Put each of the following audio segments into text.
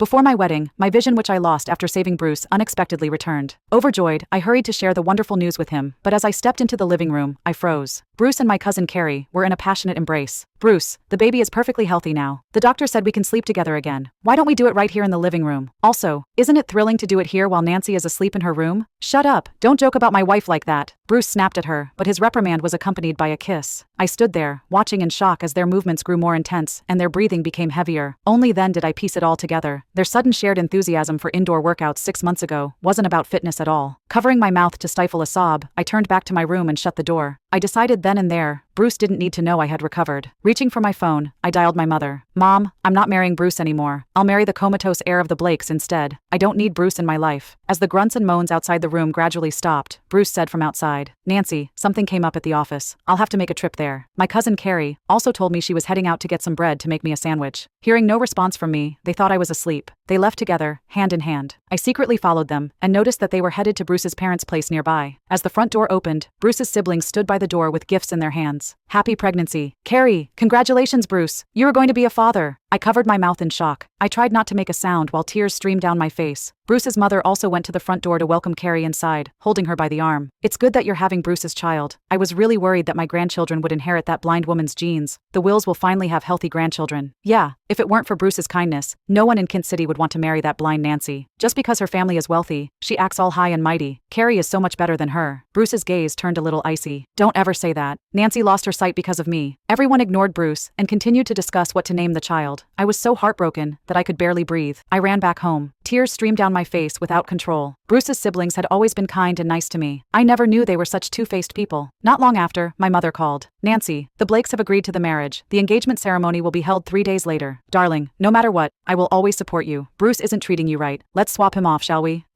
Before my wedding, my vision which I lost after saving Bruce unexpectedly returned. Overjoyed, I hurried to share the wonderful news with him, but as I stepped into the living room, I froze. Bruce and my cousin Carrie were in a passionate embrace. Bruce, the baby is perfectly healthy now. The doctor said we can sleep together again. Why don't we do it right here in the living room? Also, isn't it thrilling to do it here while Nancy is asleep in her room? Shut up, don't joke about my wife like that. Bruce snapped at her, but his reprimand was accompanied by a kiss. I stood there, watching in shock as their movements grew more intense and their breathing became heavier. Only then did I piece it all together. Their sudden shared enthusiasm for indoor workouts 6 months ago wasn't about fitness at all. Covering my mouth to stifle a sob, I turned back to my room and shut the door. I decided then and there, Bruce didn't need to know I had recovered. Reaching for my phone, I dialed my mother. Mom, I'm not marrying Bruce anymore. I'll marry the comatose heir of the Blakes instead. I don't need Bruce in my life. As the grunts and moans outside the room gradually stopped, Bruce said from outside, Nancy, something came up at the office. I'll have to make a trip there. My cousin Carrie also told me she was heading out to get some bread to make me a sandwich. Hearing no response from me, they thought I was asleep. They left together, hand in hand. I secretly followed them and noticed that they were headed to Bruce's parents' place nearby. As the front door opened, Bruce's siblings stood by the door with gifts in their hands. Happy pregnancy. Carrie, congratulations, Bruce. You are going to be a father. I covered my mouth in shock. I tried not to make a sound while tears streamed down my face. Bruce's mother also went to the front door to welcome Carrie inside, holding her by the arm. It's good that you're having Bruce's child. I was really worried that my grandchildren would inherit that blind woman's genes. The Wills will finally have healthy grandchildren. Yeah, if it weren't for Bruce's kindness, no one in Kent City would want to marry that blind Nancy. Just because her family is wealthy, she acts all high and mighty. Carrie is so much better than her. Bruce's gaze turned a little icy. Don't ever say that. Nancy lost her sight because of me. Everyone ignored Bruce and continued to discuss what to name the child. I was so heartbroken that I could barely breathe. I ran back home. Tears streamed down my face without control. Bruce's siblings had always been kind and nice to me. I never knew they were such two-faced people. Not long after, my mother called. Nancy, the Blakes have agreed to the marriage. The engagement ceremony will be held 3 days later. Darling, no matter what, I will always support you. Bruce isn't treating you right. Let's swap him off, shall we?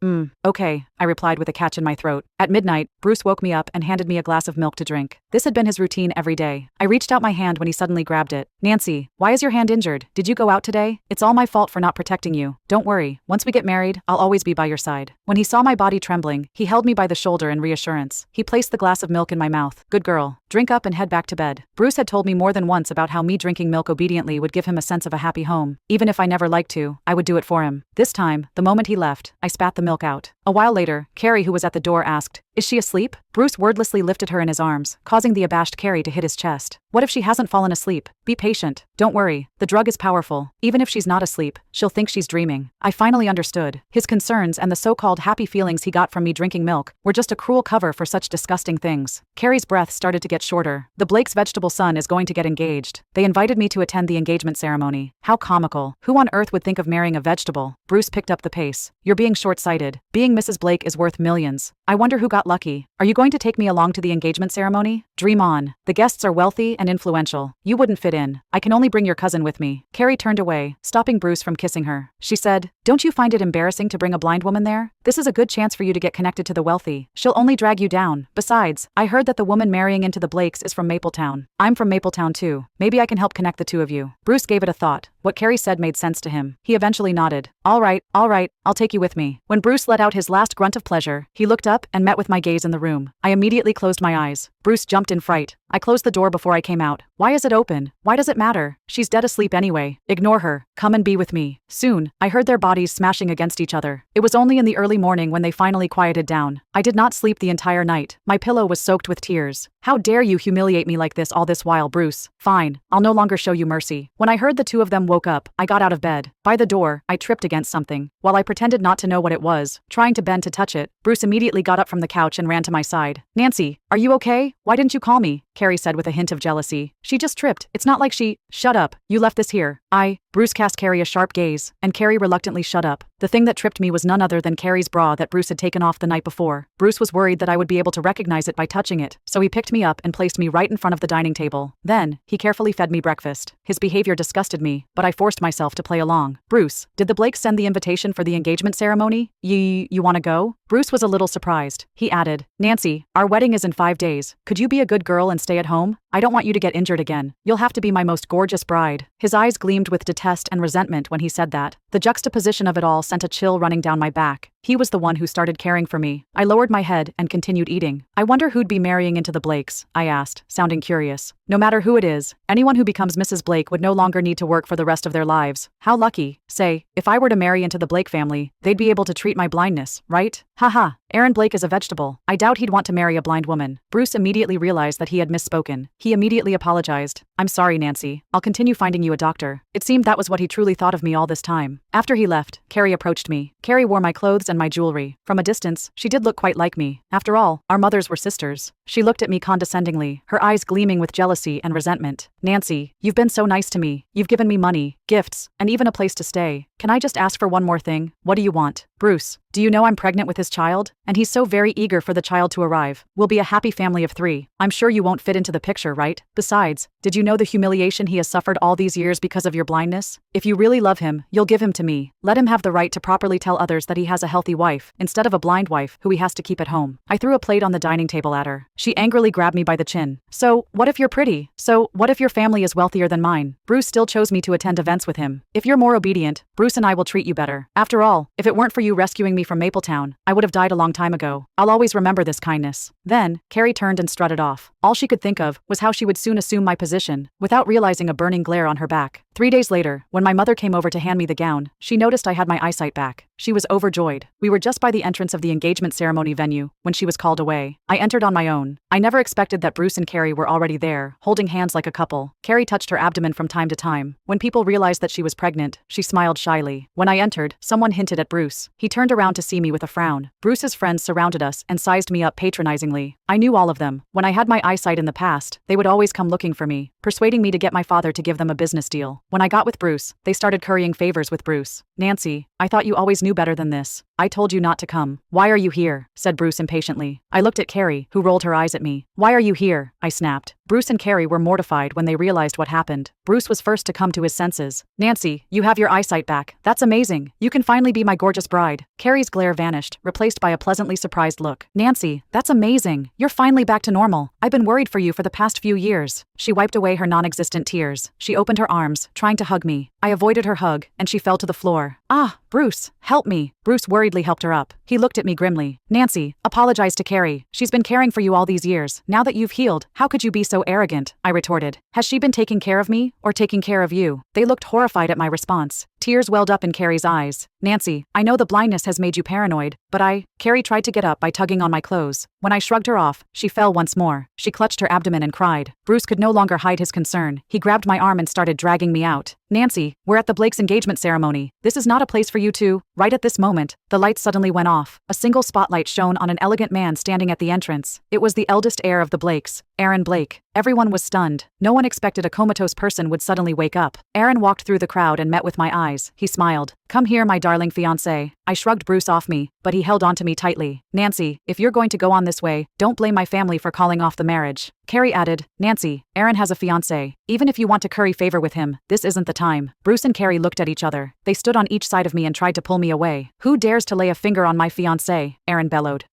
Okay, I replied with a catch in my throat. At midnight, Bruce woke me up and handed me a glass of milk to drink. This had been his routine every day. I reached out my hand when he suddenly grabbed it. Nancy, why is your hand injured? Did you go out today? It's all my fault for not protecting you. Don't worry, once we get married, I'll always be by your side. When he saw my body trembling, he held me by the shoulder in reassurance. He placed the glass of milk in my mouth. Good girl. Drink up and head back to bed. Bruce had told me more than once about how me drinking milk obediently would give him a sense of a happy home. Even if I never liked to, I would do it for him. This time, the moment he left, I spat the milk out. A while later, Carrie, who was at the door, asked, Is she asleep? Bruce wordlessly lifted her in his arms, causing the abashed Carrie to hit his chest. What if she hasn't fallen asleep? Be patient. Don't worry. The drug is powerful. Even if she's not asleep, she'll think she's dreaming. I finally understood. His concerns and the so-called happy feelings he got from me drinking milk were just a cruel cover for such disgusting things. Carrie's breath started to get shorter. The Blake's vegetable son is going to get engaged. They invited me to attend the engagement ceremony. How comical. Who on earth would think of marrying a vegetable? Bruce picked up the pace. You're being short-sighted. Being Mrs. Blake is worth millions. I wonder who got lucky. Are you going to take me along to the engagement ceremony? Dream on. The guests are wealthy and influential. You wouldn't fit in. I can only bring your cousin with me. Carrie turned away, stopping Bruce from kissing her. She said, Don't you find it embarrassing to bring a blind woman there? This is a good chance for you to get connected to the wealthy. She'll only drag you down. Besides, I heard that the woman marrying into the Blakes is from Mapletown. I'm from Mapletown too. Maybe I can help connect the two of you. Bruce gave it a thought. What Carrie said made sense to him. He eventually nodded. All right, I'll take you with me. When Bruce let out his last grunt of pleasure, he looked up and met with my gaze in the room. I immediately closed my eyes. Bruce jumped in fright. I closed the door before I came out. Why is it open? Why does it matter? She's dead asleep anyway. Ignore her. Come and be with me. Soon, I heard their bodies smashing against each other. It was only in the early morning when they finally quieted down. I did not sleep the entire night. My pillow was soaked with tears. How dare you humiliate me like this all this while, Bruce? Fine, I'll no longer show you mercy. When I heard the two of them woke up, I got out of bed. By the door, I tripped against something. While I pretended not to know what it was, trying to bend to touch it, Bruce immediately got up from the couch and ran to my side. Nancy, are you okay? Why didn't you call me? Carrie said with a hint of jealousy. She just tripped. It's not like she… Shut up. You left this here. Bruce cast Carrie a sharp gaze, and Carrie reluctantly shut up. The thing that tripped me was none other than Carrie's bra that Bruce had taken off the night before. Bruce was worried that I would be able to recognize it by touching it, so he picked me up and placed me right in front of the dining table. Then, he carefully fed me breakfast. His behavior disgusted me, but I forced myself to play along. Bruce, did the Blakes send the invitation for the engagement ceremony? You wanna go? Bruce was a little surprised. He added, Nancy, our wedding is in 5 days. Could you be a good girl and stay at home? I don't want you to get injured again. You'll have to be my most gorgeous bride. His eyes gleamed with detest and resentment when he said that. The juxtaposition of it all sent a chill running down my back. He was the one who started caring for me. I lowered my head and continued eating. I wonder who'd be marrying into the Blakes, I asked, sounding curious. No matter who it is, anyone who becomes Mrs. Blake would no longer need to work for the rest of their lives. How lucky. Say, if I were to marry into the Blake family, they'd be able to treat my blindness, right? Haha, Aaron Blake is a vegetable. I doubt he'd want to marry a blind woman. Bruce immediately realized that he had misspoken. He immediately apologized. I'm sorry, Nancy. I'll continue finding you a doctor. It seemed that was what he truly thought of me all this time. After he left, Carrie approached me. Carrie wore my clothes and my jewelry. From a distance, she did look quite like me. After all, our mothers were sisters. She looked at me condescendingly, her eyes gleaming with jealousy and resentment. Nancy, you've been so nice to me. You've given me money, gifts, and even a place to stay. Can I just ask for one more thing? What do you want? Bruce, do you know I'm pregnant with his child? And he's so very eager for the child to arrive. We'll be a happy family of 3. I'm sure you won't fit into the picture, right? Besides, did you know the humiliation he has suffered all these years because of your blindness? If you really love him, you'll give him to me. Let him have the right to properly tell others that he has a healthy wife, instead of a blind wife who he has to keep at home. I threw a plate on the dining table at her. She angrily grabbed me by the chin. So, what if you're pretty? So, what if your family is wealthier than mine? Bruce still chose me to attend events with him. If you're more obedient, Bruce and I will treat you better. After all, if it weren't for you rescuing me from Mapletown, I would have died a long time ago. I'll always remember this kindness. Then, Carrie turned and strutted off. All she could think of was how she would soon assume my position, without realizing a burning glare on her back. 3 days later, when my mother came over to hand me the gown, she noticed I had my eyesight back. She was overjoyed. We were just by the entrance of the engagement ceremony venue when she was called away. I entered on my own. I never expected that Bruce and Carrie were already there, holding hands like a couple. Carrie touched her abdomen from time to time. When people realized that she was pregnant, she smiled shyly. When I entered, someone hinted at Bruce. He turned around to see me with a frown. Bruce's friends surrounded us and sized me up patronizingly. I knew all of them. When I had my eyesight in the past, they would always come looking for me, persuading me to get my father to give them a business deal. When I got with Bruce, they started currying favors with Bruce. Nancy, I thought you always knew better than this. I told you not to come. Why are you here? Said Bruce impatiently. I looked at Carrie, who rolled her eyes at me. Why are you here? I snapped. Bruce and Carrie were mortified when they realized what happened. Bruce was first to come to his senses. Nancy, you have your eyesight back. That's amazing. You can finally be my gorgeous bride. Carrie's glare vanished, replaced by a pleasantly surprised look. Nancy, that's amazing. You're finally back to normal. I've been worried for you for the past few years. She wiped away her non-existent tears. She opened her arms, trying to hug me. I avoided her hug, and she fell to the floor. Ah, Bruce, help me. Bruce worriedly helped her up. He looked at me grimly. Nancy, apologize to Carrie. She's been caring for you all these years. Now that you've healed, how could you be so arrogant? I retorted. Has she been taking care of me, or taking care of you? They looked horrified at my response. Tears welled up in Carrie's eyes. Nancy, I know the blindness has made you paranoid, but Carrie tried to get up by tugging on my clothes. When I shrugged her off, she fell once more. She clutched her abdomen and cried. Bruce could no longer hide his concern. He grabbed my arm and started dragging me out. Nancy, we're at the Blakes' engagement ceremony. This is not a place for you to. Right at this moment, the lights suddenly went off. A single spotlight shone on an elegant man standing at the entrance. It was the eldest heir of the Blakes, Aaron Blake. Everyone was stunned. No one expected a comatose person would suddenly wake up. Aaron walked through the crowd and met with my eyes. He smiled. Come here, my darling fiancé. I shrugged Bruce off me, but he held onto me tightly. Nancy, if you're going to go on this way, don't blame my family for calling off the marriage. Carrie added, Nancy, Aaron has a fiancé. Even if you want to curry favor with him, this isn't the time. Bruce and Carrie looked at each other. They stood on each side of me and tried to pull me away. Who dares to lay a finger on my fiancé? Aaron bellowed.